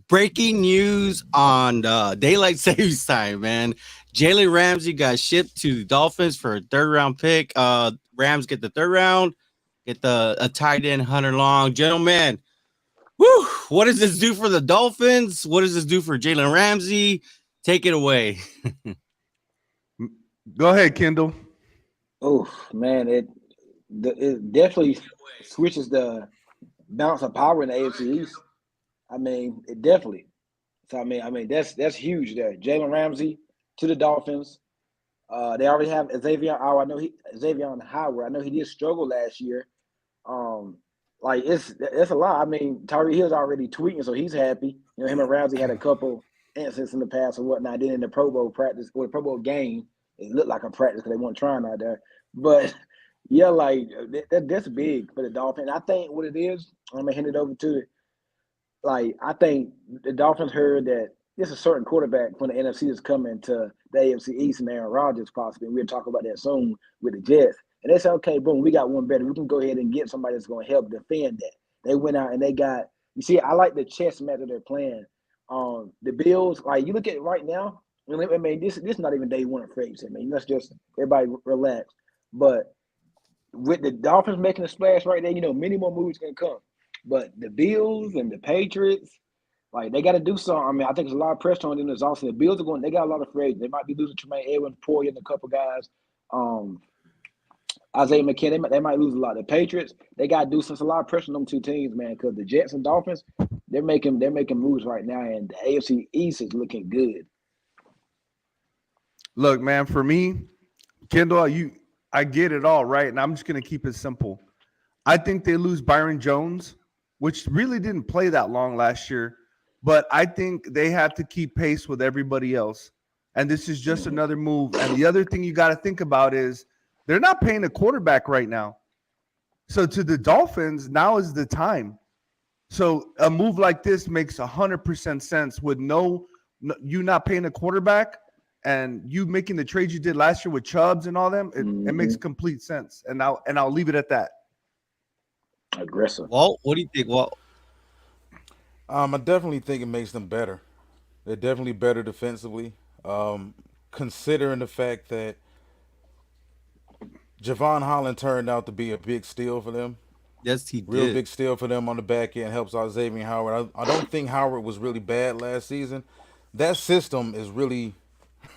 Breaking news on daylight savings time, man. Jalen Ramsey got shipped to the Dolphins for a third round pick. Rams get the third round, get the a tight end Hunter Long. Gentlemen, whew, what does this do for the Dolphins? What does this do for Jalen Ramsey? Take it away. Go ahead, Kendall. Oh man, it definitely switches the balance of power in the AFC East. I mean, it definitely. So I mean that's huge there. Jalen Ramsey to the Dolphins. They already have Xavier. Oh, I know Xavier Howard. I know he did struggle last year. Um, like it's a lot. I mean, Tyree Hill's already tweeting, so he's happy. You know, him and Ramsey had a couple incidents in the past and whatnot. Then in the Pro Bowl practice or the Pro Bowl game, it looked like a practice because they weren't trying out there. But yeah, like that's big for the Dolphins. I think what it is, I'm gonna hand it over to it. Like I think the Dolphins heard that there's a certain quarterback from the NFC is coming to the AFC East and Aaron Rodgers possibly. We'll talk about that soon with the Jets. And they said, okay, boom, we got one better. We can go ahead and get somebody that's going to help defend that. They went out and they got. You see, I like the chess method they're playing. The Bills, like you look at it right now. I mean, this is not even day one of free. I mean, let's just everybody relax. But with the Dolphins making a splash right there, you know, many more moves can come. But the Bills and the Patriots, like they got to do something. I mean, I think there's a lot of pressure on them. There's also the Bills are going. They got a lot of free agents. They might be losing Tremaine Edwards, Poyer, and a couple guys. Um, Isaiah McKinney, they might lose a lot. The Patriots, they got to do some. A lot of pressure on them two teams, man. Because the Jets and Dolphins, they're making moves right now, and the AFC East is looking good. Look, man, for me, Kendall, I get it all, right? And I'm just gonna keep it simple. I think they lose Byron Jones, which really didn't play that long last year, but I think they have to keep pace with everybody else. And this is just another move. And the other thing you got to think about is they're not paying a quarterback right now. So to the Dolphins, now is the time. So a move like this makes 100% sense with you not paying a quarterback and you making the trades you did last year with Chubbs and all them. It makes complete sense. And I'll leave it at that. Aggressive. Walt, what do you think, Walt? I definitely think it makes them better. They're definitely better defensively. Considering the fact that Javon Holland turned out to be a big steal for them. Yes, he Real did. big steal for them on the back end. Helps out Xavier Howard. I don't think Howard was really bad last season. That system is really,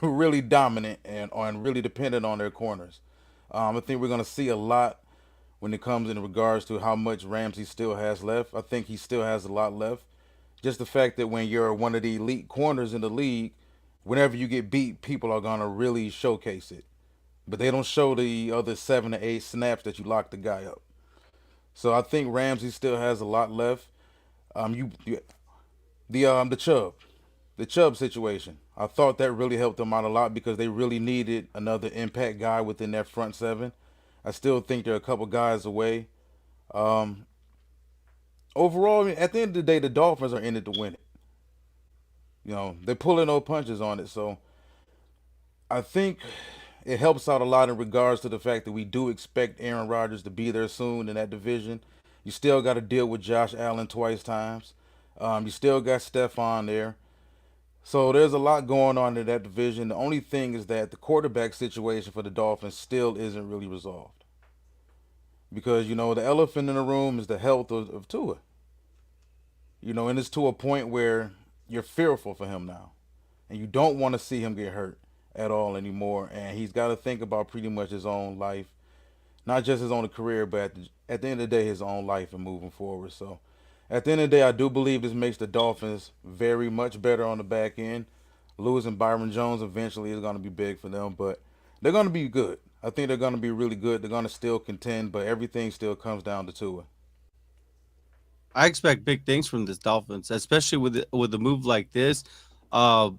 really dominant and really dependent on their corners. I think we're going to see a lot when it comes in regards to how much Ramsey still has left. I think he still has a lot left. Just the fact that when you're one of the elite corners in the league, whenever you get beat, people are going to really showcase it. But they don't show the other 7 to 8 snaps that you lock the guy up. So I think Ramsey still has a lot left. The Chubb situation. I thought that really helped them out a lot because they really needed another impact guy within that front seven. I still think they're a couple guys away. Um, Overall, I mean, at the end of the day, the Dolphins are in it to win it. You know, they're pulling no punches on it. So I think it helps out a lot in regards to the fact that we do expect Aaron Rodgers to be there soon in that division. You still got to deal with Josh Allen twice times. You still got Stephon there. So there's a lot going on in that division. The only thing is that the quarterback situation for the Dolphins still isn't really resolved. Because, you know, the elephant in the room is the health of Tua. You know, and it's to a point where you're fearful for him now. And you don't want to see him get hurt at all anymore. And he's got to think about pretty much his own life. Not just his own career, but at the end of the day, his own life and moving forward. So at the end of the day, I do believe this makes the Dolphins very much better on the back end. Losing Byron Jones eventually is going to be big for them, but they're going to be good. I think they're going to be really good. They're going to still contend, but everything still comes down to Tua. I expect big things from this Dolphins, especially with a move like this. Uh,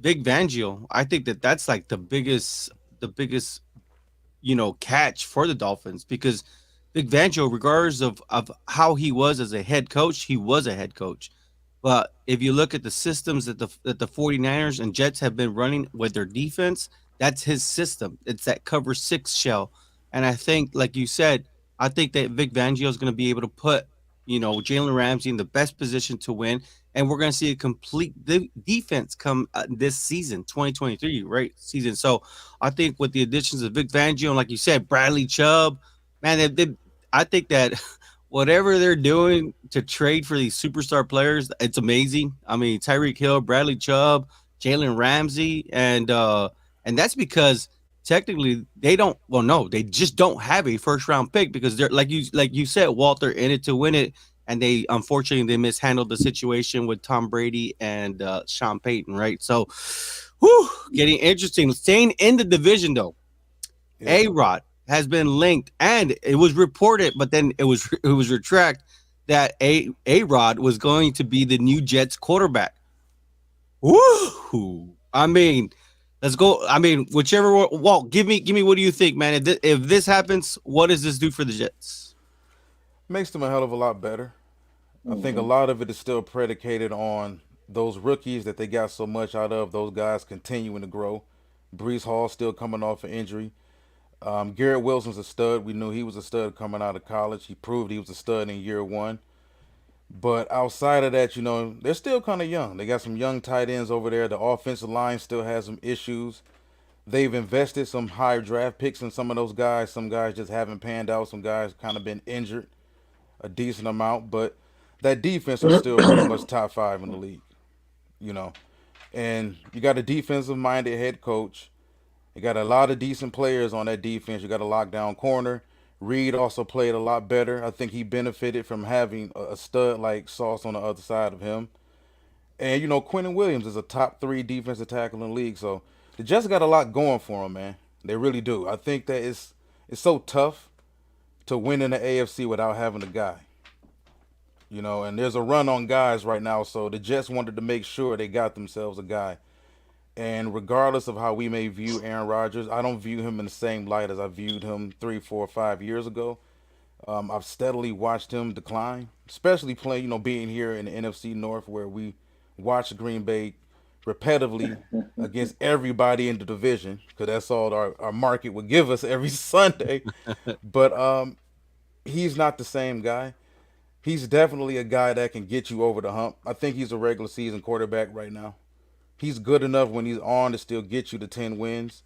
Big Vangio, I think that's like the biggest catch for the Dolphins because Big Vangio, regardless of how he was as a head coach, he was a head coach. But if you look at the systems that the 49ers and Jets have been running with their defense, that's his system. It's that cover six shell. And I think, like you said, I think that Vic Fangio is going to be able to put Jalen Ramsey in the best position to win, and we're going to see a complete defense come this season, 2023, right season. So I think with the additions of Vic Fangio and, like you said, Bradley Chubb, man, I think that whatever they're doing to trade for these superstar players, it's amazing. I mean, Tyreek Hill, Bradley Chubb, Jalen Ramsey, and that's because technically they don't. Well, no, they just don't have a first round pick because they're like you said, Walter, in it to win it, and they unfortunately they mishandled the situation with Tom Brady and Sean Payton, right? So, whew, getting interesting. Staying in the division though, Yeah. A Rod has been linked, and it was reported, but then it was retracted that A Rod was going to be the new Jets quarterback. Woo! I mean, let's go. I mean, whichever Walt, give me. What do you think, man? If this happens, what does this do for the Jets? Makes them a hell of a lot better. I think a Mm-hmm. lot of it is still predicated on those rookies that they got so much out of, those guys continuing to grow. Brees Hall still coming off an injury. Garrett Wilson's a stud. We knew he was a stud coming out of college. He proved he was a stud in year one. But outside of that, they're still kind of young. They got some young tight ends over there. The offensive line still has some issues. They've invested some higher draft picks in some of those guys. Some guys just haven't panned out. Some guys kind of been injured a decent amount. But that defense was still pretty much top five in the league, you know. And you got a defensive minded head coach. You got a lot of decent players on that defense. You got a lockdown corner. Reed also played a lot better. I think he benefited from having a stud like Sauce on the other side of him. And Quentin Williams is a top three defensive tackle in the league. So the Jets got a lot going for them, man. They really do. I think that it's so tough to win in the AFC without having a guy. And there's a run on guys right now. So the Jets wanted to make sure they got themselves a guy. And regardless of how we may view Aaron Rodgers, I don't view him in the same light as I viewed him 3, 4, 5 years ago. I've steadily watched him decline, especially playing, being here in the NFC North where we watch Green Bay repetitively against everybody in the division because that's all our market would give us every Sunday. But he's not the same guy. He's definitely a guy that can get you over the hump. I think he's a regular season quarterback right now. He's good enough when he's on to still get you to 10 wins,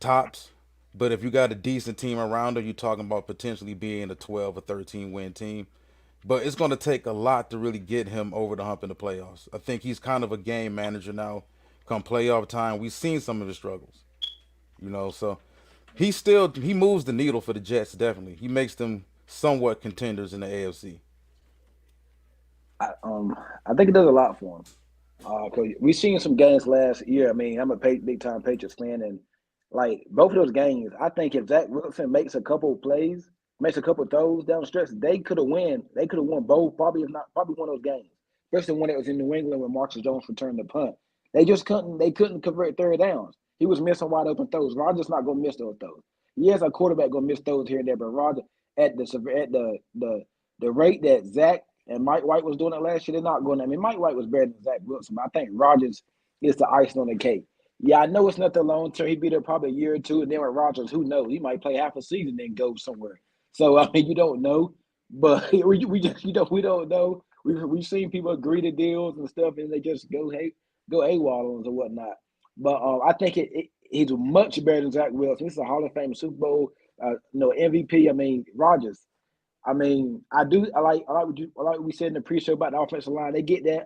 tops. But if you got a decent team around him, you're talking about potentially being a 12 or 13 win team. But it's going to take a lot to really get him over the hump in the playoffs. I think he's kind of a game manager now. Come playoff time, we've seen some of his struggles. So he moves the needle for the Jets, definitely. He makes them somewhat contenders in the AFC. I think it does a lot for him. Cause we seen some games last year. I mean, I'm a big time Patriots fan, and like both of those games, I think if Zach Wilson makes a couple of plays, makes a couple of throws down the stretch, they could have won. They could have won both, probably if not, probably one of those games. Especially when it was in New England when Marcus Jones returned the punt. They just couldn't. They couldn't convert third downs. He was missing wide open throws. Rodgers not gonna miss those throws. Yes, a quarterback gonna miss throws here and there, but Rodgers at the rate that Zach and Mike White was doing it last year, they're not going to. I mean, Mike White was better than Zach Wilson, but I think Rodgers is the icing on the cake. Yeah, I know it's not the long term. He'd be there probably a year or two, and then with Rodgers, who knows? He might play half a season and go somewhere. So I mean, you don't know, but we just we don't know. We've seen people agree to deals and stuff, and they just go AWOL on us or whatnot. But I think he's much better than Zach Wilson. This is a Hall of Fame Super Bowl, MVP. I mean, Rodgers. I mean, I like what we said in the pre-show about the offensive line. They get the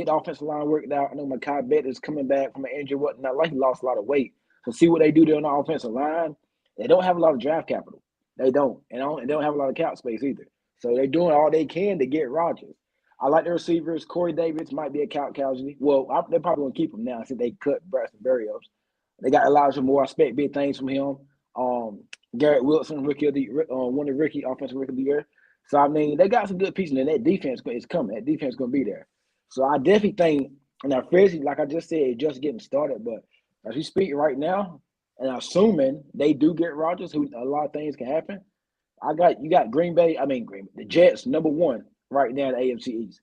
offensive line worked out. I know Mekhi Bet is coming back from an injury, whatnot. Like he lost a lot of weight. So see what they do there on the offensive line. They don't have a lot of draft capital. They don't, and they don't have a lot of cap space either. So they're doing all they can to get Rodgers. I like the receivers. Corey Davis might be a cap casualty. Well, they're probably gonna keep him now since they cut Braxton Berrios. They got Elijah Moore. I expect big things from him. Um, Garrett Wilson, rookie of the one of the rookie offensive rookie of the year. So I mean, they got some good pieces, and that defense is coming. That defense is going to be there. So I definitely think, and now Frizzy, like I just said, it's just getting started. But as we speak right now, and assuming they do get Rodgers, who a lot of things can happen. You got Green Bay. I mean, the Jets number one right now in the AFC East.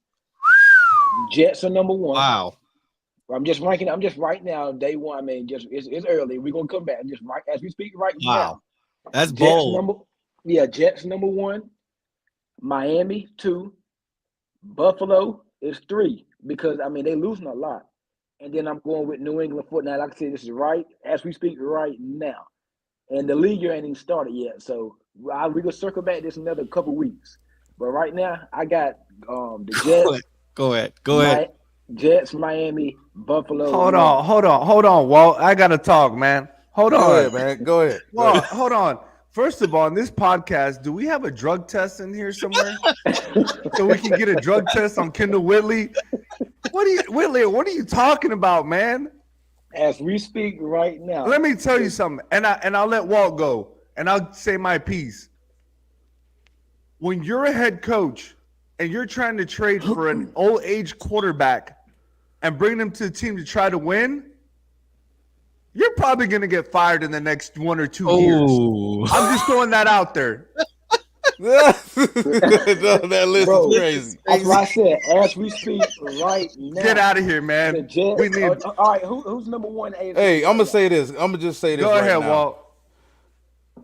Jets are number one. Wow. I'm just ranking. I'm just right now day one. I mean, just it's early. We're gonna come back. Just right as we speak right now. Wow. That's Jets bold. number, yeah, Jets number one. Miami 2, Buffalo is 3 because I mean they losing a lot, and then I'm going with New England football. Now, like I said, this is right as we speak right now, and the league year ain't even started yet. So we gonna circle back this another couple weeks. But right now, I got the Go ahead. Jets, Go ahead. Go ahead. my Jets, Miami, Buffalo, Hold New on, England. Walt. I gotta talk, man. Hold Go on. ahead, man. Go ahead. Go Well, ahead. hold on. First of all, in this podcast, do we have a drug test in here somewhere so we can get a drug test on Kendall Whitley? Whitley? What are you talking about, man? As we speak right now, Let me tell you something, and I'll let Walt go, and I'll say my piece. When you're a head coach and you're trying to trade for an old age quarterback and bring them to the team to try to win, you're probably going to get fired in the next 1 or 2 years. Oh, I'm just throwing that out there. That list bro, is crazy. that's what I said. As we speak right now, Get out of here, the man. Jets. We need. All right, who's number one AFC? Hey, I'm right gonna now? say this. I'm gonna just say this Go right ahead, now. Walt.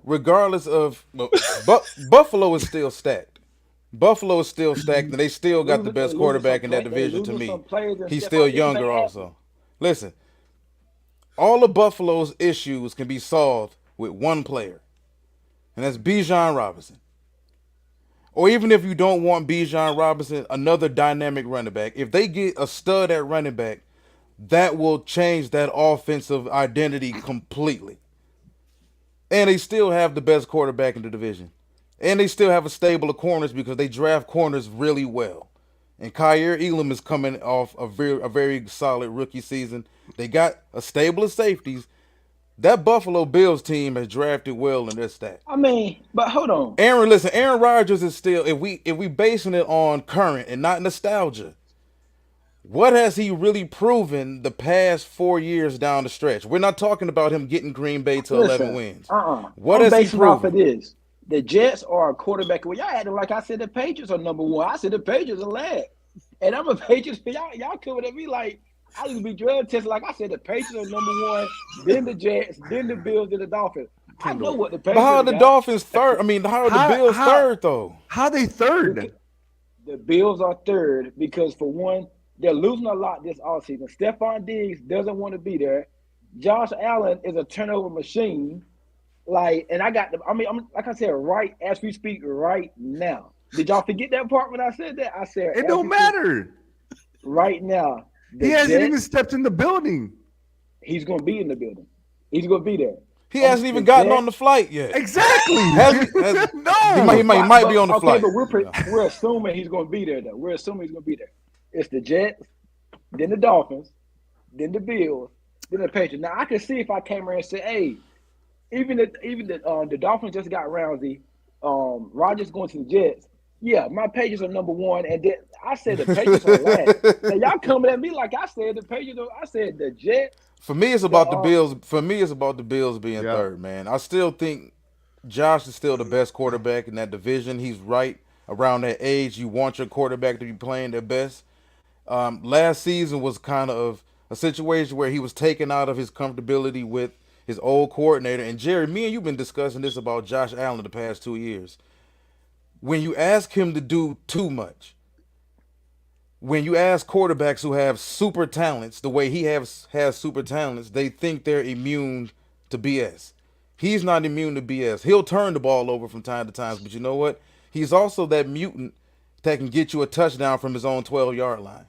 Regardless of Buffalo is still stacked. Buffalo is still stacked, and they still got the best quarterback in that division to me. He's still younger, also. Listen, all of Buffalo's issues can be solved with one player, and that's Bijan Robinson. Or even if you don't want Bijan Robinson, another dynamic running back. If they get a stud at running back, that will change that offensive identity completely. And they still have the best quarterback in the division. And they still have a stable of corners because they draft corners really well. And Kyer Elam is coming off a very solid rookie season. They got a stable of safeties. That Buffalo Bills team has drafted well in their stack. I mean, but hold on. Aaron Rodgers is still, if we basing it on current and not nostalgia, what has he really proven the past 4 years down the stretch? We're not talking about him getting Green Bay to 11 Listen, wins. What I'm has he basing off of proven? this. The Jets are a quarterback. Well, y'all acting like I said the Patriots are number one. I said the Patriots are last. And I'm a Patriots fan. Y'all coming at me like I used to be drug tested. Like I said, the Patriots are number one, then the Jets, then the Bills, then the Dolphins. I know what the But how are Patriots the got. Dolphins third? I mean, how are the Bills third, though? How they third? The Bills are third because, for one, they're losing a lot this offseason. Stephon Diggs doesn't want to be there. Josh Allen is a turnover machine. And I got I'm like I said, right as we speak right now. Did y'all forget that part when I said that? I said It don't matter. right now. He hasn't even stepped in the building. He's going to be in the building. He's going to be there. He hasn't even gotten on the flight yet. Exactly. No. He might be on the flight. But we're assuming he's going to be there, though. We're assuming he's going to be there. It's the Jets, then the Dolphins, then the Bills, then the Patriots. Now, I can see if I came around and said, hey, even the Dolphins just got Rousey, Rodgers going to the Jets. Yeah, my Patriots are number one, and then I said the Patriots are last. Now y'all coming at me like I said the Patriots. I said the Jets. For me, it's about the Bills. For me, it's about the Bills being third, man. I still think Josh is still the best quarterback in that division. He's right around that age. You want your quarterback to be playing their best. Last season was kind of a situation where he was taken out of his comfortability with his old coordinator. And Jerry, me and you've been discussing this about Josh Allen the past 2 years. When you ask him to do too much, when you ask quarterbacks who have super talents the way he has super talents, they think they're immune to BS. He's not immune to BS. He'll turn the ball over from time to time, but you know what? He's also that mutant that can get you a touchdown from his own 12-yard line.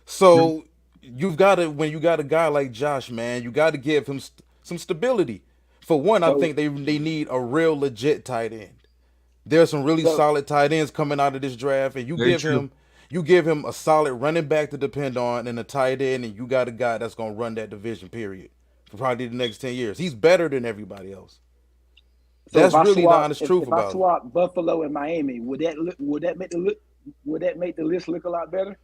So you've got to, when you got a guy like Josh, man, you got to give him some stability. For one, I think they need a real legit tight end. There's some really solid tight ends coming out of this draft, and you give him a solid running back to depend on and a tight end, and you got a guy that's gonna run that division, period, for probably the next 10 years. He's better than everybody else. So that's really the honest truth about it. If I swap Buffalo and Miami, would that make the list look a lot better?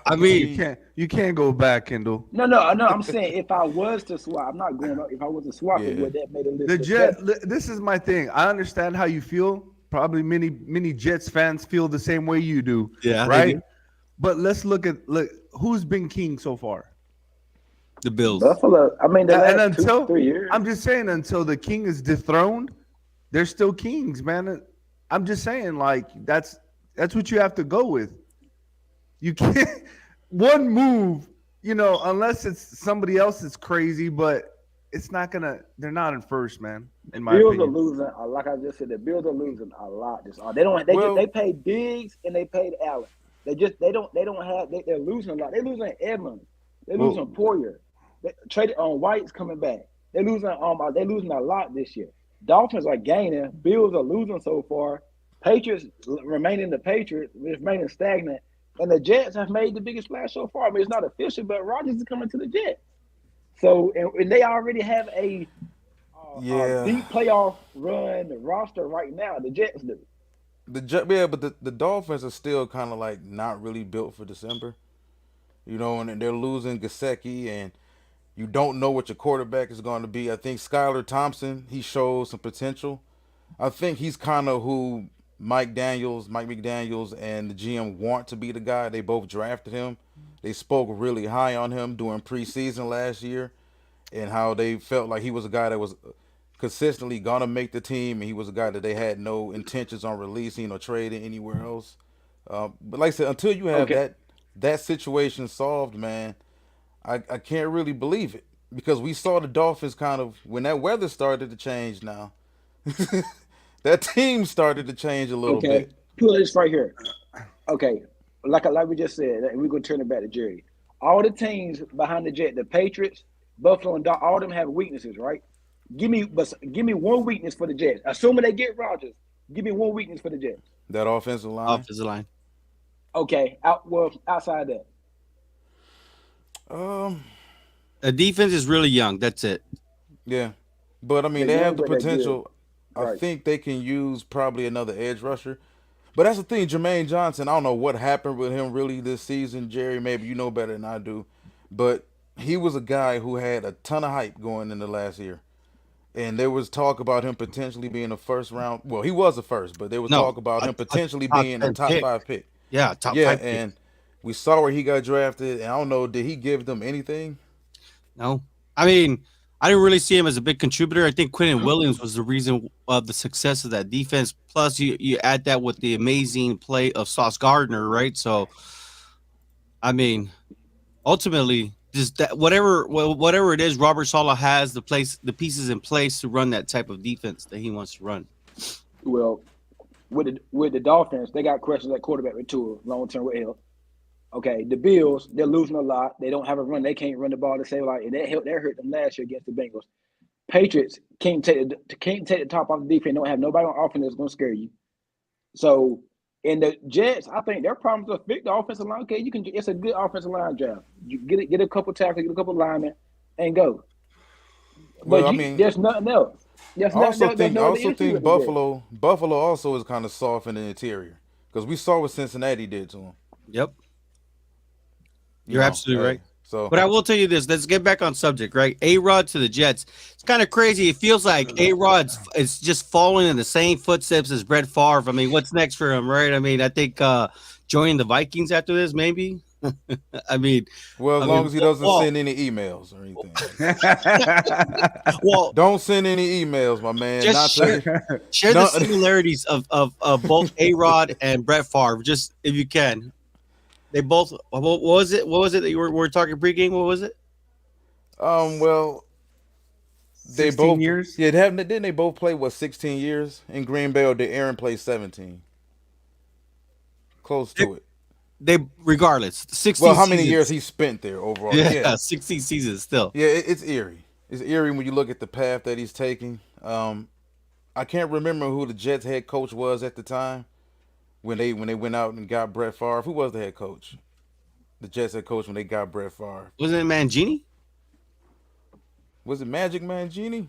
I mean, you can't go back, Kendall. No. I'm saying if I was to swap, I'm not going up. If I was to swap it, would that make the list better? This is my thing. I understand how you feel. Probably many Jets fans feel the same way you do. Yeah, right. But let's look who's been king so far. The Bills. Buffalo. I mean, the last 2-3 years. I'm just saying until the king is dethroned, they're still kings, man. I'm just saying, like that's what you have to go with. You can't one move, unless it's somebody else that's crazy, but it's not gonna. They're not in first, man. The In my Bills are opinion. losing. Like I just said, the Bills are losing a lot. This they don't. They Well, paid Diggs and they paid Allen. They don't have. They're losing a lot. They're losing Edmonds. They're well, losing Poyer. They traded on White's coming back. They're losing. They're losing a lot this year. Dolphins are gaining. Bills are losing so far. Patriots remaining the Patriots, remaining stagnant. And the Jets have made the biggest splash so far. I mean, it's not official, but Rodgers is coming to the Jets. So, and they already have a yeah, deep playoff run roster right now. The Jets do. yeah, but the Dolphins are still kind of like not really built for December. You know, and they're losing Gasecki, and you don't know what your quarterback is going to be. I think Skylar Thompson, he shows some potential. I think he's kind of who Mike McDaniels, and the GM want to be the guy. They both drafted him. They spoke really high on him during preseason last year, and how they felt like he was a guy that was consistently gonna make the team, and he was a guy that they had no intentions on releasing or trading anywhere else. But like I said, until you have Okay. that situation solved, man, I can't really believe it because we saw the Dolphins kind of when that weather started to change. Now that team started to change a little Okay. bit. Put this right here. Okay. Like we just said, we're gonna turn it back to Jerry. All the teams behind the Jet, the Patriots, Buffalo, and all of them have weaknesses, right? Give me one weakness for the Jets. Assuming they get Rodgers, give me one weakness for the Jets. That offensive line. offensive line. Okay. Outside that. Um, The defense is really young. That's it. yeah, but I mean They're they young, have the but they're good. potential. I Right. think they can use probably another edge rusher. But that's the thing, Jermaine Johnson. I don't know what happened with him really this season, Jerry. Maybe you know better than I do, but he was a guy who had a ton of hype going into last year, and there was talk about him potentially being a first round. Well, he was a first, but there was No, talk about him a potentially top being a 10 top pick. five pick. Yeah, top Yeah, 5 pick. and we saw where he got drafted, and I don't know, did he give them anything? No, I mean, I didn't really see him as a big contributor. I think Quentin Williams was the reason of the success of that defense. Plus, you add that with the amazing play of Sauce Gardner, right? So, I mean, ultimately, just that whatever it is, Robert Sala has the pieces in place to run that type of defense that he wants to run. Well, with the Dolphins, they got questions at quarterback with Tua, long term with help. Okay, the Bills, they're losing a lot. They don't have a run. They can't run the ball to save a lot. And that hurt them last year against the Bengals. Patriots can't take the top off the defense. Don't have nobody on offense that's going to scare you. So, in the Jets, I think their problems are fixed. The offensive line, okay, you can. It's a good offensive line draft. You get a couple tackles, get a couple linemen, and go. Well, But I you mean, there's nothing else. There's nothing else. There's I no other also issue think with the Jets. Buffalo also is kind of soft in the interior because we saw what Cincinnati did to him. Yep, You you're know, absolutely hey, right. so But I will tell you this. Let's get back on subject, right? A Rod to the Jets. It's kind of crazy. It feels like A Rod's is just following in the same footsteps as Brett Favre. I mean, what's next for him, right? I mean, I think joining the Vikings after this, maybe. I mean, well, as I long mean, as he doesn't well, send any emails or anything, well, don't send any emails, my man. just Not to share the no. similarities of both A Rod and Brett Favre, just if you can. They both. What was it? What was it that were talking pregame? What was it? Well, they 16 both years. yeah. Didn't they both play what 16 years in Green Bay, or did Aaron play 17? Close They, to it. they regardless, Well, 16 how many years seasons. he spent there overall? Yeah, Yeah, 16 seasons still. yeah. It's eerie. It's eerie when you look at the path that he's taking. I can't remember who the Jets head coach was at the time when they went out and got Brett Favre. Who was the head coach? The Jets head coach when they got Brett Favre. Wasn't it Mangini? Was it Magic Man Genie?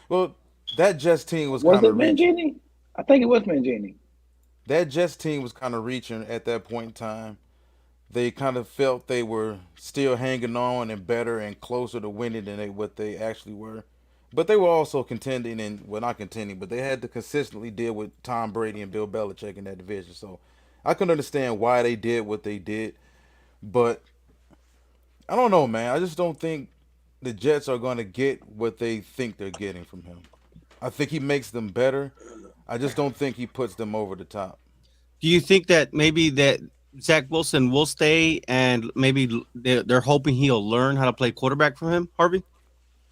Well, that Jets team was Was kind it of reaching. Mangini? I think it was Mangini. That Jets team was kind of reaching at that point in time. They kind of felt they were still hanging on and better and closer to winning than what they actually were. But they were also contending and well not contending, but they had to consistently deal with Tom Brady and Bill Belichick in that division. So I can understand why they did what they did, but I don't know, man. I just don't think the Jets are going to get what they think they're getting from him. I think he makes them better. I just don't think he puts them over the top. Do you think that maybe that Zach Wilson will stay and maybe they're hoping he'll learn how to play quarterback from him, Harvey?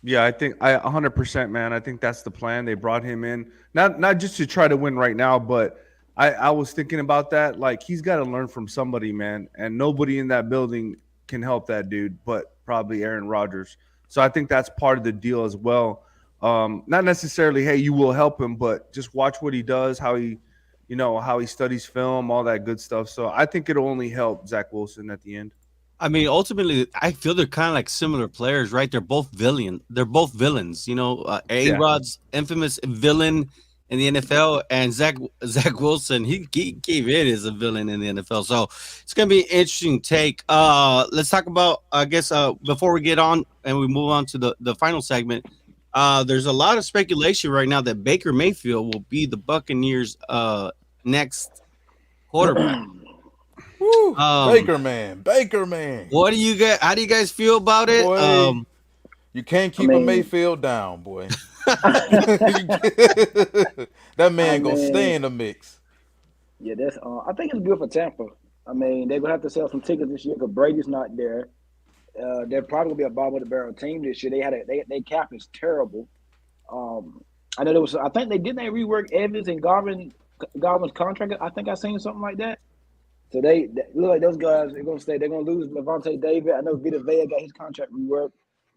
Yeah, I think I 100%, man. I think that's the plan. They brought him in not just to try to win right now, but I was thinking about that. Like he's got to learn from somebody, man, and nobody in that building can help that dude, but probably Aaron Rodgers. So I think that's part of the deal as well. Not necessarily, hey, you will help him, but just watch what he does, how he, how he studies film, all that good stuff. So I think it'll only help Zach Wilson at the end. I mean, ultimately, I feel they're kind of like similar players, right? They're both villain. They're both villains. A Yeah. Rod's infamous villain in the NFL, and Zach Wilson, he gave it as a villain in the NFL. So it's gonna be an interesting take. Let's talk about, I guess, before we get on and we move on to the final segment. There's a lot of speculation right now that Baker Mayfield will be the Buccaneers' next quarterback. Woo! Um, Baker man, Baker man. what do you guys? How do you guys feel about it? Boy, you can't I keep a mean, Mayfield down, boy. That I man gonna stay mean, in the mix. yeah, that's. I think it's good for Tampa. I mean, they're gonna have to sell some tickets this year because Brady's not there. They're probably gonna be a bottom of the barrel team this year. They cap is terrible. Um, I know there was. I think they rework Evans and Garvin's contract. I think I seen something like that. So they look like those guys are gonna stay. They're gonna lose Levante David. I know Vita Vea got his contract reworked.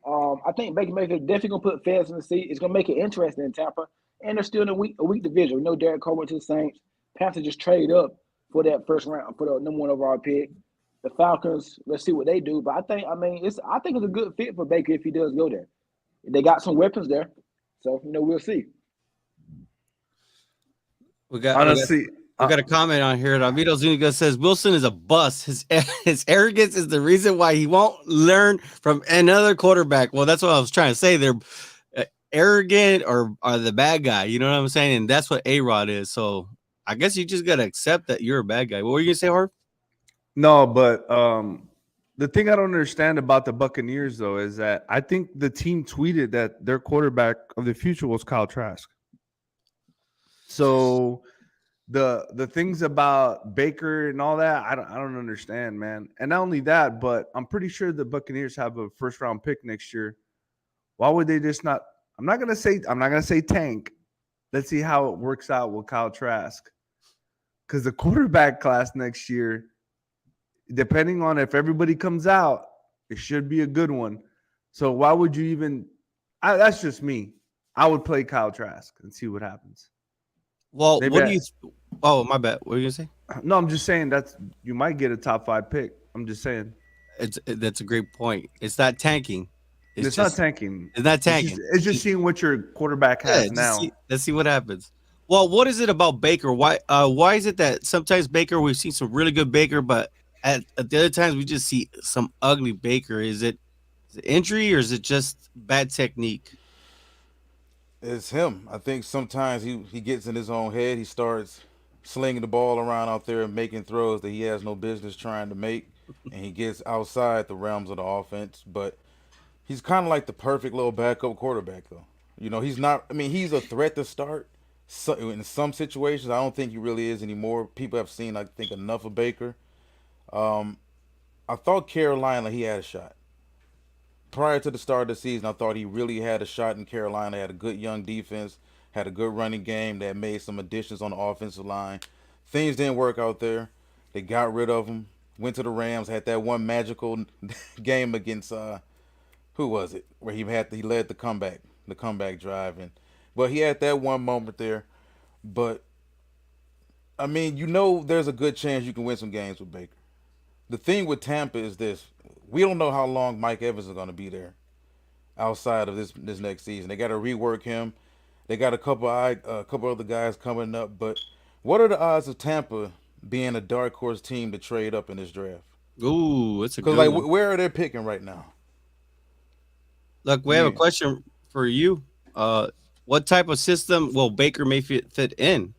I think Baker Mayfield definitely gonna put fans in the seat. It's gonna make it interesting in Tampa, and they're still in a weak division. We know Derek Carr went to the Saints. Panthers just trade up for that first round for the number one overall pick. The Falcons, let's see what they do. But I think it's a good fit for Baker if he does go there. They got some weapons there, so we'll see. we got we got Honestly, we uh, got a comment on here. Davito Zuniga says Wilson is a bust. His arrogance is the reason why he won't learn from another quarterback. Well, that's what I was trying to say. They're arrogant or are the bad guy. You know what I'm saying? And that's what A Rod is. So I guess you just gotta accept that you're a bad guy. What were you gonna say, Harv? no, but the thing I don't understand about the Buccaneers though is that I think the team tweeted that their quarterback of the future was Kyle Trask. So the things about Baker and all that, I don't understand, man. And not only that, but I'm pretty sure the Buccaneers have a first round pick next year. Why would they just not? I'm not gonna say tank. Let's see how it works out with Kyle Trask. Because the quarterback class next year, depending on if everybody comes out, it should be a good one. So why would you even? That's just me. I would play Kyle Trask and see what happens. Well, They what do bet. you? Oh, my bad. What were you gonna say? No, I'm just saying that's you might get a top five pick. I'm just saying That's a great point. It's not tanking. It's it's not just tanking. it's not It's just tanking. it's just seeing what your quarterback Yeah, has just now. see. Let's see what happens. Well, what is it about Baker? Why is it that sometimes Baker we've seen some really good Baker, but at the other times we just see some ugly Baker? Is it injury or is it just bad technique? It's him. I think sometimes he gets in his own head. He starts slinging the ball around out there and making throws that he has no business trying to make, and he gets outside the realms of the offense. But he's kind of like the perfect little backup quarterback, though. He's not. I mean, he's a threat to start. So, in some situations, I don't think he really is anymore. People have seen, I think, enough of Baker. Um, I thought Carolina he had a shot prior to the start of the season. I thought he really had a shot in Carolina. Had a good young defense, had a good running game. That made some additions on the offensive line. Things didn't work out there. They got rid of him. Went to the Rams. Had that one magical game against who was it where he led the comeback drive, and but he had that one moment there. But I mean, there's a good chance you can win some games with Baker. The thing with Tampa is this: we don't know how long Mike Evans is going to be there outside of this next season. They got to rework him. They got a couple other guys coming up. But what are the odds of Tampa being a dark horse team to trade up in this draft? Ooh, it's a Because good like, one. where are they picking right now? Look, we Do have a you? question for you. Uh, what type of system will Baker Mayfield fit in?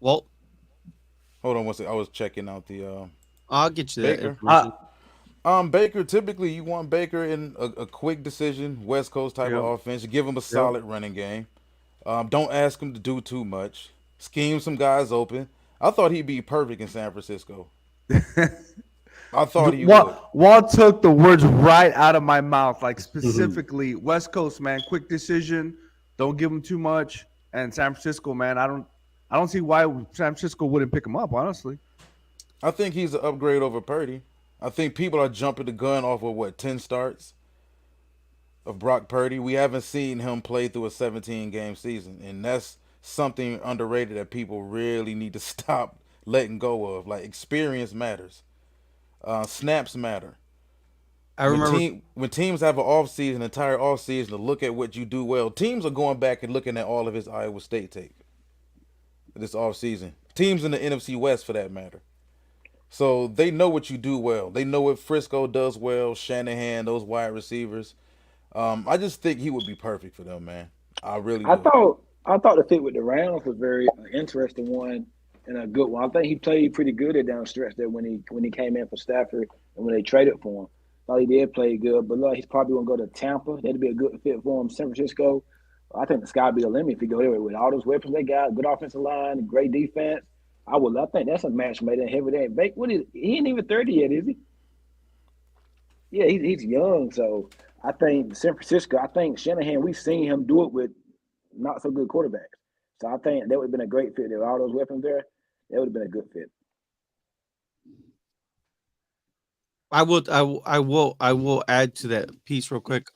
Well, Hold on one second. I was checking out the I'll get you that Baker. I information. Baker, typically you want Baker in a quick decision, West Coast type of Yep. offense. You give him a Yep. solid running game. Don't ask him to do too much. Scheme some guys open. I thought he'd be perfect in San Francisco. I thought he would. Walt took the words right out of my mouth, like Mhm. specifically West Coast, man. Quick decision. Don't give him too much. And San Francisco, man. I don't see why San Francisco wouldn't pick him up. Honestly, I think he's an upgrade over Purdy. I think people are jumping the gun off of what 10 starts of Brock Purdy. We haven't seen him play through a 17 game season, and that's something underrated that people really need to stop letting go of. Like experience matters, snaps matter. I remember. When teams have an off season, entire off season to look at what you do well, teams are going back and looking at all of his Iowa State tape this off season. Teams in the NFC West, for that matter. So they know what you do well. They know what Frisco does well. Shanahan, those wide receivers. I just think he would be perfect for them, man. I really I do. thought I thought the fit with the Rams was very interesting one and a good one. I think he played pretty good at down stretch there when he came in for Stafford and when they traded for him. Thought he did play good, but look, he's probably gonna go to Tampa. That'd be a good fit for him. San Francisco, I think the sky be the limit if he go there with all those weapons they got, good offensive line, great defense. I think that's a match made in heaven. There, what is he? Ain't even 30 yet, is he? Yeah, he's young, so I think San Francisco. I think Shanahan. We've seen him do it with not so good quarterbacks. So I think that would have been a great fit. There were all those weapons there. That would have been a good fit. I will add to that piece real quick.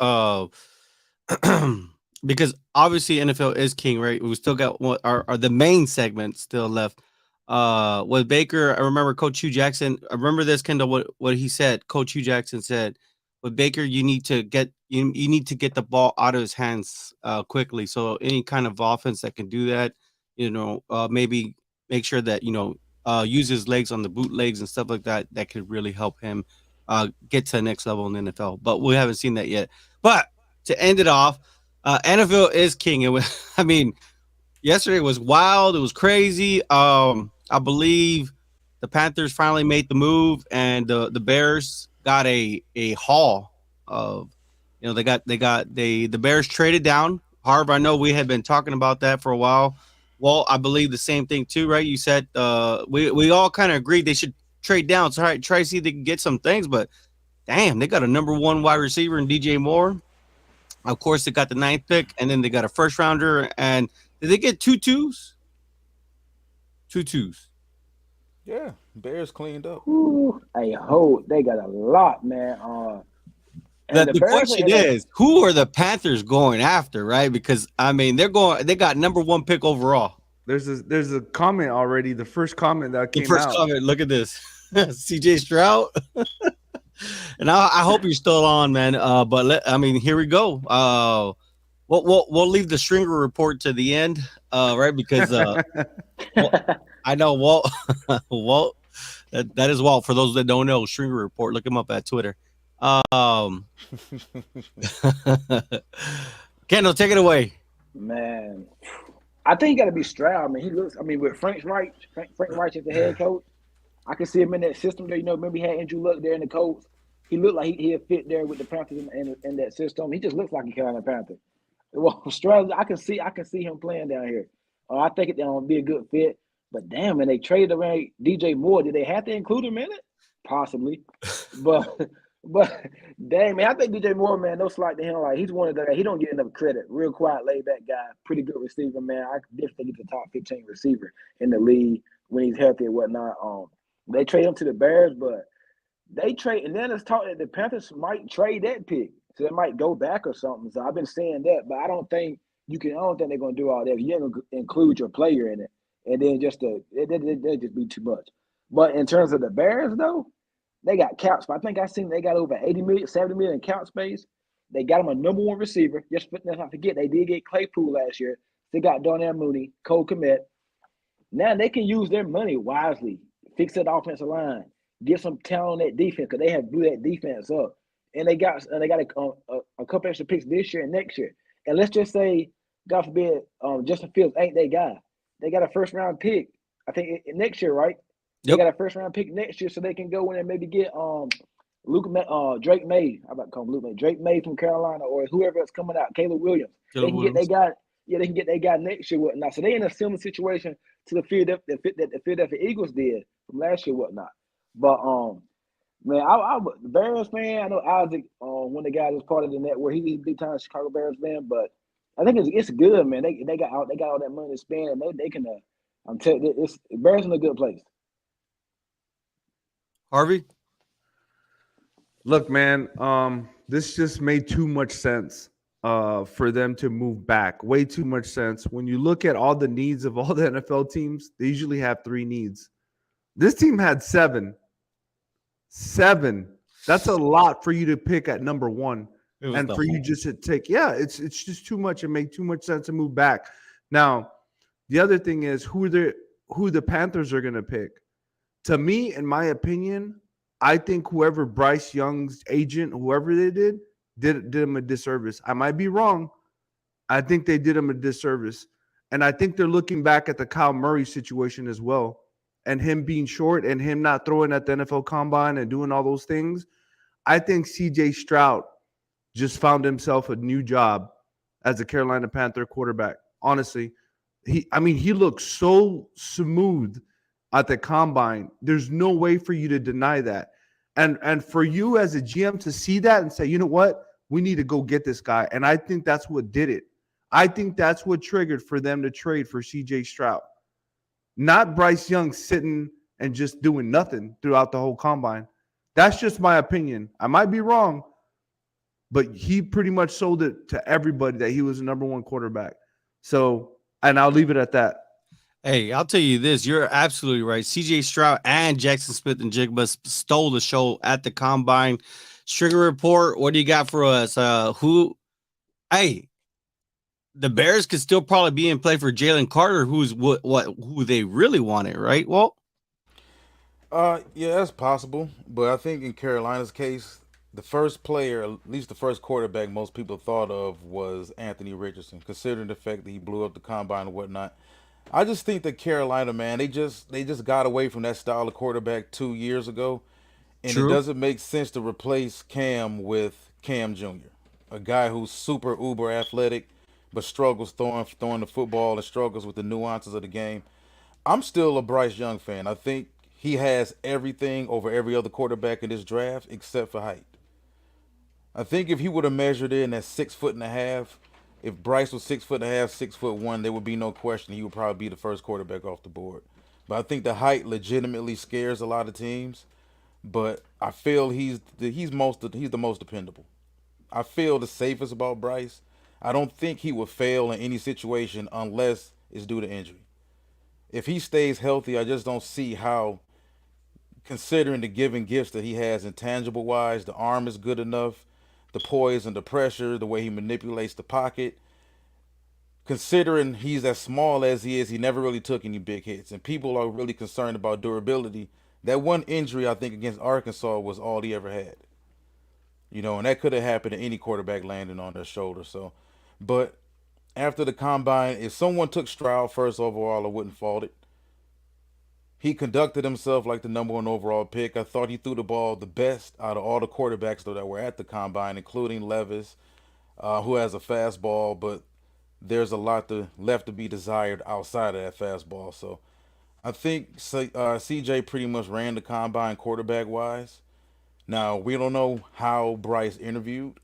Because obviously NFL is king, right? We still got what are the main segment still left. With Baker, I remember Coach Hugh Jackson. I remember this, Kendall. What he said. Coach Hugh Jackson said, "With Baker, you need to get the ball out of his hands quickly. So any kind of offense that can do that, maybe make sure that use his legs on the bootlegs and stuff like that. That could really help him get to the next level in the NFL. But we haven't seen that yet. But to end it off, NFL is king. It was, I mean, yesterday was wild. It was crazy. I believe the Panthers finally made the move, and the Bears got a haul of, the Bears traded down. However, I know we had been talking about that for a while. Well, I believe the same thing too, right? You said we all kind of agreed they should trade down. So try to see if they can get some things, but damn, they got a number one wide receiver in DJ Moore. Of course, they got the ninth pick, and then they got a first rounder. And did they get two twos? Two twos. Yeah, Bears cleaned up. Ooh, I hope they got a lot, man. And The, the the Bears question and the is, who are the Panthers going after, right? Because I mean, they got number one pick overall. there's a comment already. The first comment that The came first out. comment, look at this, CJ Stroud. And I hope you're still on, man. I mean, here we go. We'll leave the Stringer report to the end, right? Because Well, I know Walt. Walt. That is Walt. For those that don't know, Stringer Report. Look him up at Twitter. Um, Kendall, take it away. man, I think he got to be Stroud. Man, he looks. I mean, with Frank Reich as the head coach, I can see him in that system there. Remember he had Andrew Luck there in the Colts. He looked like he'd fit there with the Panthers in that system. He just looks like a Carolina Panther. Well, Stroud, I can see him playing down here. I think it'll be a good fit. But damn, man, they traded away DJ Moore. Did they have to include him in it? Possibly. But but damn, man, I think DJ Moore, man, no slight to him. Like he's one of the he don't get enough credit. Real quiet, laid back guy, pretty good receiver, man. I definitely think he's a top 15 receiver in the league when he's healthy and whatnot. They trade him to the Bears, but they trade, and then it's talk that the Panthers might trade that pick, so they might go back or something. So I've been saying that, but I don't think you can. I don't think they're gonna do all that. You ain't gonna include your player in it, and then that'd just be too much. But in terms of the Bears, though, they got cap space. I think I seen they got over 80 million, 70 million cap space. They got him a number one receiver. Let's not forget they did get Claypool last year. They got Darnell Mooney, Cole Kmet. Now they can use their money wisely, fix that offensive line, get some talent on that defense because they have blew that defense up, and they got a couple extra picks this year and next year. And let's just say, God forbid, Justin Fields ain't that guy. They got a first round pick. I think next year, right? They Yep. got a first round pick next year, so they can go in and maybe get Drake May. How about call him Luke May? Drake May from Carolina or whoever else coming out. Caleb Williams. They Caleb can get they Williams. got yeah they can get they got next year whatnot. So they in a similar situation to the Philadelphia Eagles did from last year whatnot. But man, the Bears fan. I know Isaac, one of the guys was part of the network. He's a big time Chicago Bears fan, but I think it's good, man. They got all that money to spend, and they can. I'm telling you, it's Bears in a good place. Harvey. Look, man, this just made too much sense for them to move back. Way too much sense. When you look at all the needs of all the NFL teams, they usually have three needs. This team had seven. Seven. That's a lot for you to pick at number one. It was And the for you whole. just to take, yeah, it's just too much. It make too much sense to move back. Now, the other thing is who the Panthers are gonna pick. To me, in my opinion, I think whoever Bryce Young's agent, whoever they did him a disservice. I might be wrong. I think they did him a disservice. And I think they're looking back at the Kyle Murray situation as well. And him being short and him not throwing at the NFL combine and doing all those things. I think CJ Stroud just found himself a new job as a Carolina Panther quarterback. Honestly, he looks so smooth at the combine. There's no way for you to deny that. And for you as a GM to see that and say, you know what, we need to go get this guy. And I think that's what did it. I think that's what triggered for them to trade for CJ Stroud. Not Bryce Young sitting and just doing nothing throughout the whole combine. That's just my opinion. I might be wrong, but he pretty much sold it to everybody that he was the number one quarterback. So, and I'll leave it at that. Hey, I'll tell you this. You're absolutely right. CJ Stroud and Jackson Smith and Jigba stole the show at the combine. Stringer Report, what do you got for us? Hey, the Bears could still probably be in play for Jalen Carter, who's who they really wanted, right? Well, Yeah, that's possible. But I think in Carolina's case, the first player, at least the first quarterback most people thought of was Anthony Richardson, considering the fact that he blew up the combine and whatnot. I just think that Carolina, man, they just got away from that style of quarterback 2 years ago, and it true. doesn't make sense to replace Cam with Cam Jr., a guy who's super uber athletic, but struggles throwing the football and struggles with the nuances of the game. I'm still a Bryce Young fan. I think he has everything over every other quarterback in this draft except for height. I think if he would have measured in at 6 foot and a half, if Bryce was 6 foot and a half, 6'1", there would be no question he would probably be the first quarterback off the board. But I think the height legitimately scares a lot of teams. But I feel he's the most dependable. I feel the safest about Bryce. I don't think he would fail in any situation unless it's due to injury. If he stays healthy, I just don't see how, considering the given gifts that he has intangible wise, the arm is good enough, the poise and the pressure, the way he manipulates the pocket. Considering he's as small as he is, he never really took any big hits, and people are really concerned about durability. That one injury I think against Arkansas was all he ever had. And that could have happened to any quarterback landing on their shoulder. So, but after the combine, if someone took Stroud first overall, I wouldn't fault it. He conducted himself like the number one overall pick. I thought he threw the ball the best out of all the quarterbacks though that were at the combine, including Levis, who has a fastball, but there's a lot left to be desired outside of that fastball. So I think CJ pretty much ran the combine quarterback wise. Now we don't know how Bryce interviewed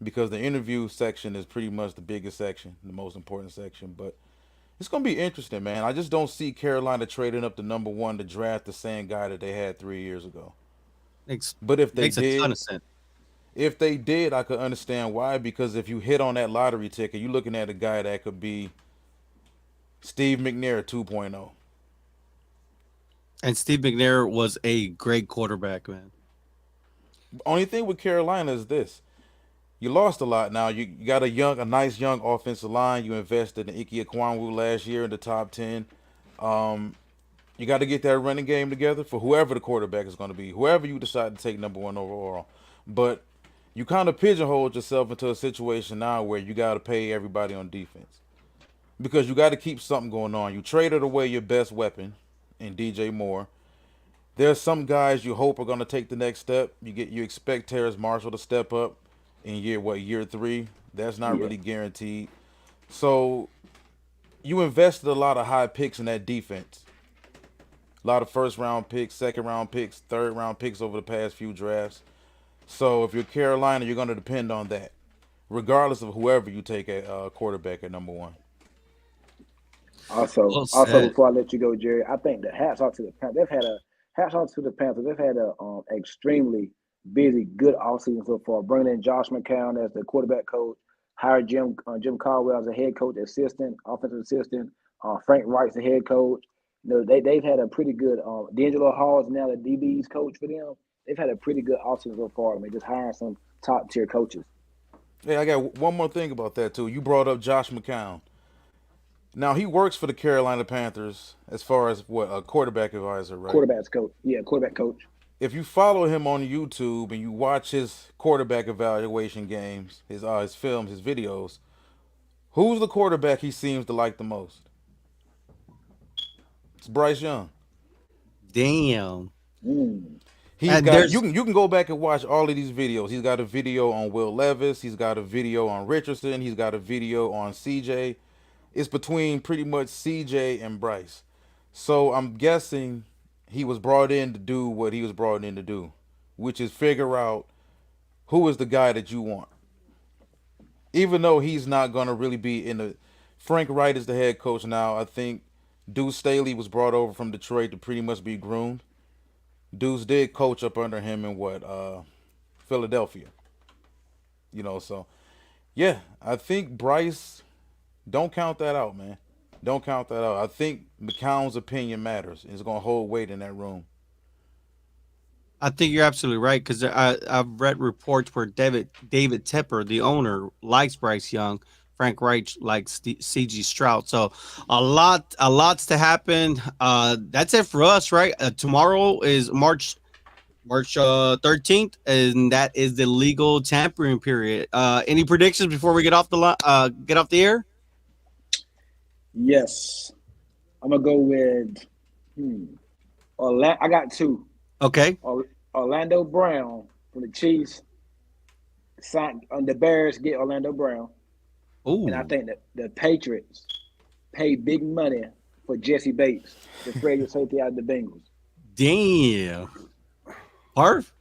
because the interview section is pretty much the biggest section, the most important section. But it's gonna be interesting, man. I just don't see Carolina trading up to number one to draft the same guy that they had 3 years ago. Makes But if they makes a ton did, of sense. I could understand why. Because if you hit on that lottery ticket, you're looking at a guy that could be Steve McNair 2.0. And Steve McNair was a great quarterback, man. Only thing with Carolina is this: you lost a lot. Now you got a nice young offensive line. You invested in Ike Ekwanwu last year in the top 10. Um, you got to get that running game together for whoever the quarterback is going to be, whoever you decide to take number one overall. But you kind of pigeonholed yourself into a situation now where you got to pay everybody on defense because you got to keep something going on. You traded away your best weapon in DJ Moore. There's some guys you hope are going to take the next step. You expect Terrace Marshall to step up in year 3. That's not Yeah. really guaranteed. So you invested a lot of high picks in that defense. A lot of first round picks, second round picks, third round picks over the past few drafts. So if you're Carolina, you're going to depend on that, regardless of whoever you take at quarterback at number one. Also, Well also said. before I let you go, Jerry, I think the hats off to the Panthers. Hats off to the Panthers. They've had a extremely busy, good offseason so far. Bringing in Josh McCown as the quarterback coach, hired Jim Caldwell as a head coach assistant, offensive assistant. Frank Wright's the head coach. They've had a pretty good. D'Angelo Hall's now the DB's coach for them. They've had a pretty good offseason so far. I mean, just hiring some top tier coaches. Hey, I got one more thing about that too. You brought up Josh McCown. Now he works for the Carolina Panthers as far as what a quarterback advisor, right? Quarterbacks coach, yeah, quarterback coach. If you follow him on YouTube and you watch his quarterback evaluation games, his films, his videos, who's the quarterback he seems to like the most? It's Bryce Young. Damn. Mm. He's And got there's you can go back and watch all of these videos. He's got a video on Will Levis. He's got a video on Richardson. He's got a video on CJ. It's between pretty much CJ and Bryce. So I'm guessing he was brought in to do what he was brought in to do, which is figure out who is the guy that you want. Even though he's not going to really be in the. Frank Wright is the head coach now. I think Deuce Staley was brought over from Detroit to pretty much be groomed. Deuce did coach up under him in Philadelphia. So yeah, I think Bryce. Don't count that out, man. Don't count that out. I think McCown's opinion matters. It's gonna hold weight in that room. I think you're absolutely right because I've read reports where David Tepper, the owner, likes Bryce Young. Frank Reich likes CG Stroud. So a lot's to happen. That's it for us, right? Tomorrow is March 13th, and that is the legal tampering period. Any predictions before we get off the air? Yes, I'm gonna go with. Hmm, I got two. Okay. Orlando Brown from the Chiefs. Signed on the Bears get Orlando Brown, and I Oh, think that the Patriots pay big money for Jesse Bates, the free safety out of the Bengals. damn. Parv?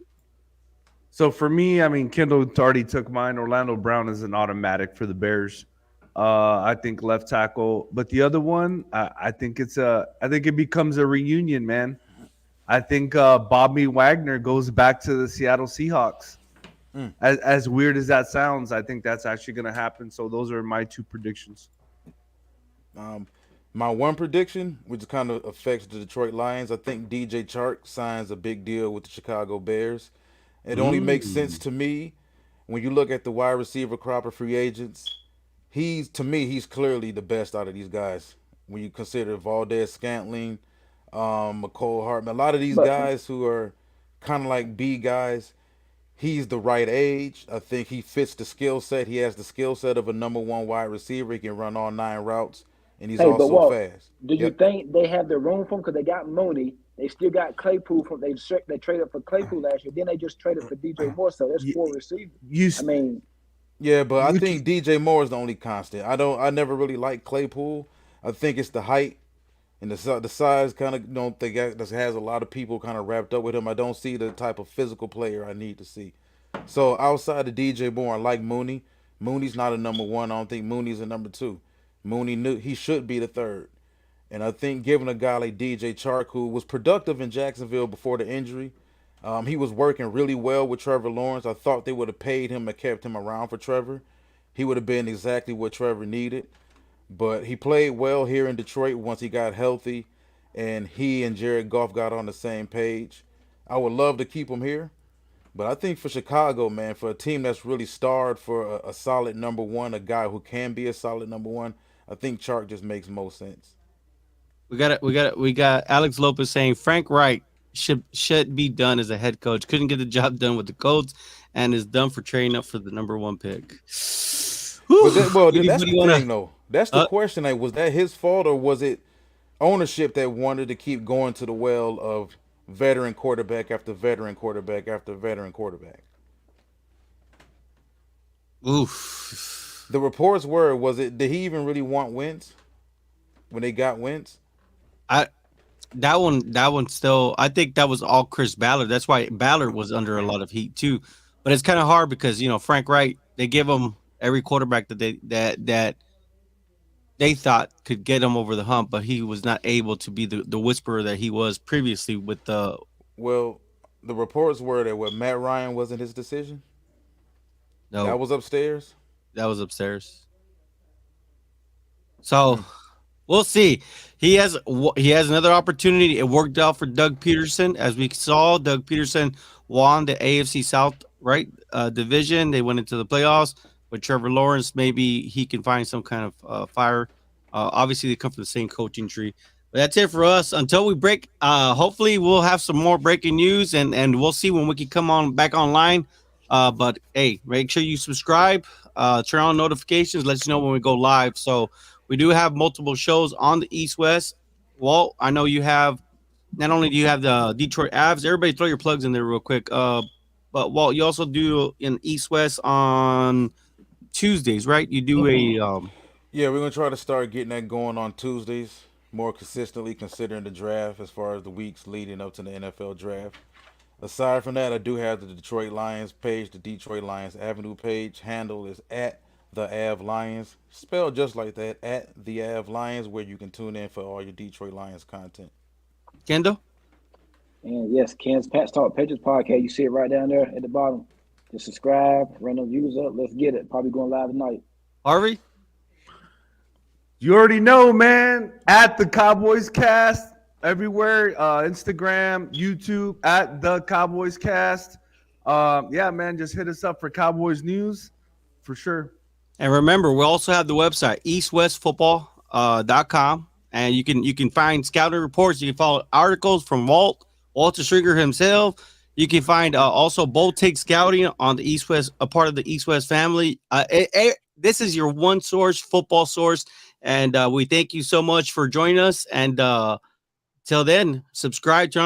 So for me, I mean, Kendall already took mine. Orlando Brown is an automatic for the Bears. I think left tackle, but the other one, I think it becomes a reunion, man. I think Bobby Wagner goes back to the Seattle Seahawks. Mm. As weird as that sounds, I think that's actually going to happen. So those are my two predictions. Um, my one prediction, which kind of affects the Detroit Lions, I think DJ Chark signs a big deal with the Chicago Bears. It only makes sense Mm. to me when you look at the wide receiver crop of free agents. He's clearly the best out of these guys. When you consider Valdez Scantling, McCole Hartman, a lot of these But guys who are kind of like B guys, he's the right age. I think he fits the skill set. He has the skill set of a number one wide receiver. He can run all 9 routes, and he's hey, but also Walt, fast. do you Yep. think they have the room for him? Because they got Mooney, they still got Claypool from they traded for Claypool last year. Then they just traded for DJ Moore, so that's You four receivers. you, I mean, Yeah, but I you think DJ Moore is the only constant. I never really liked Claypool. I think it's the height and the size kind of don't think that has a lot of people kind of wrapped up with him. I don't see the type of physical player I need to see. So outside of DJ Moore, I like Mooney. Mooney's not a number one. I don't think Mooney's a number two. Mooney knew he should be the third. And I think giving a guy like DJ Chark, who was productive in Jacksonville before the injury, he was working really well with Trevor Lawrence. I thought they would have paid him and kept him around for Trevor. He would have been exactly what Trevor needed. But he played well here in Detroit once he got healthy and he and Jared Goff got on the same page. I would love to keep him here. But I think for Chicago, man, for a team that's really starred for a solid number one, a guy who can be a solid number one, I think Chark just makes most sense. We got Alex Lopez saying Frank Reich should be done as a head coach. Couldn't get the job done with the Colts, and is done for trading up for the number one pick. But Whew. that's Anybody the thing wanna? though. That's the Uh, question. Like, was that his fault or was it ownership that wanted to keep going to the well of veteran quarterback after veteran quarterback after veteran quarterback. Oof. The reports were, was it, did he even really want Wentz when they got Wentz? I that one still. I think that was all Chris Ballard. That's why Ballard was under a lot of heat too. But it's kind of hard because Frank Wright. They give him every quarterback that they thought could get him over the hump, but he was not able to be the whisperer that he was previously with the Well, the reports were that what Matt Ryan wasn't his decision. That no was upstairs. that was upstairs. So we'll see. He has another opportunity. It worked out for Doug Peterson, as we saw. Doug Peterson won the AFC South division. They went into the playoffs with Trevor Lawrence. Maybe he can find some kind of fire. Obviously, they come from the same coaching tree. But that's it for us. Until we break, hopefully we'll have some more breaking news, and we'll see when we can come on back online. But hey, make sure you subscribe, turn on notifications, let you know when we go live. So we do have multiple shows on the East West. Well, I know you have. Not only do you have the Detroit Avs, everybody throw your plugs in there real quick. But Walt, you also do in East West on Tuesdays, right? You do a Yeah, we're gonna try to start getting that going on Tuesdays more consistently, considering the draft as far as the weeks leading up to the NFL draft. Aside from that, I do have the Detroit Lions page, the Detroit Lions Avenue page. Handle is at the Av Lions, spelled just like that, at the Av Lions, where you can tune in for all your Detroit Lions content. Kendo, And yes, Ken's Patch Talk Patriots podcast. You see it right down there at the bottom. Just subscribe, run those views up. Let's get it. Probably going live tonight. Harvey. You already know, man. At the Cowboys Cast everywhere, Instagram, YouTube, at the Cowboys Cast. Yeah, man, just hit us up for Cowboys news for sure. And remember, we also have the website eastwestfootball.com, and you can find scouting reports. You can follow articles from Walter Stringer himself. You can find also Bold Take Scouting on the East West, a part of the East West family. This is your one source, football source, and we thank you so much for joining us. And till then, subscribe, turn on